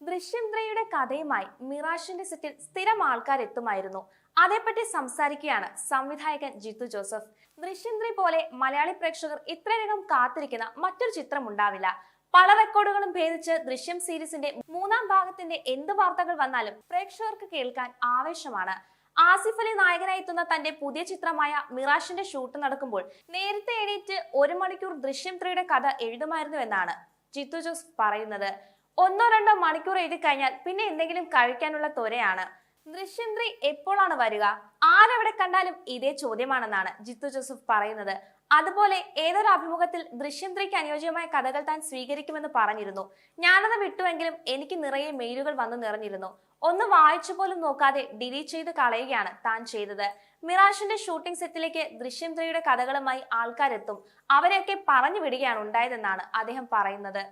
ദൃശ്യം 3യുടെ കഥയുമായി മിറാഷിന്റെ സെറ്റിൽ സ്ഥിരം ആൾക്കാർ എത്തുമായിരുന്നു. അതേപ്പറ്റി സംസാരിക്കുകയാണ് സംവിധായകൻ ജിത്തു ജോസഫ്. ദൃശ്യം 3 പോലെ മലയാളി പ്രേക്ഷകർ ഇത്രയധികം കാത്തിരിക്കുന്ന മറ്റൊരു ചിത്രം ഉണ്ടാവില്ല. പല റെക്കോർഡുകളും ഭേദിച്ച് ദൃശ്യം സീരീസിന്റെ 3ാം ഭാഗത്തിന്റെ എന്ത് വാർത്തകൾ വന്നാലും പ്രേക്ഷകർക്ക് കേൾക്കാൻ ആവേശമാണ്. ആസിഫ് അലി നായകനായി എത്തുന്ന തന്റെ പുതിയ ചിത്രമായ മിറാഷിന്റെ ഷൂട്ട് നടക്കുമ്പോൾ നേരത്തെ എണീറ്റ് 1 മണിക്കൂർ ദൃശ്യം 3യുടെ കഥ എഴുതുമായിരുന്നുവെന്നാണ് ജിത്തു ജോസഫ് പറയുന്നത്. 1-2 മണിക്കൂർ എഴുതി കഴിഞ്ഞാൽ പിന്നെ എന്തെങ്കിലും കഴിക്കാനുള്ള ത്വരയാണ്. ദൃശ്യം 3 എപ്പോഴാണ് വരിക? ആരെവിടെ കണ്ടാലും ഇതേ ചോദ്യമാണെന്നാണ് ജിത്തു ജോസഫ് പറയുന്നത്. അതുപോലെ ഏതൊരു അഭിമുഖത്തിൽ ദൃശ്യം 3ക്ക് അനുയോജ്യമായ കഥകൾ താൻ സ്വീകരിക്കുമെന്ന് പറഞ്ഞിരുന്നു. ഞാനത് വിട്ടുവെങ്കിലും എനിക്ക് നിറയെ മെയിലുകൾ വന്നു നിറഞ്ഞിരുന്നു. ഒന്ന് വായിച്ചു പോലും നോക്കാതെ ഡിലീറ്റ് ചെയ്ത് കളയുകയാണ് താൻ ചെയ്തത്. മിറാഷിന്റെ ഷൂട്ടിംഗ് സെറ്റിലേക്ക് ദൃശ്യം 3യുടെ കഥകളുമായി ആൾക്കാരെത്തും. അവരെയൊക്കെ പറഞ്ഞു വിടുകയാണ് ഉണ്ടായതെന്നാണ് അദ്ദേഹം പറയുന്നത്.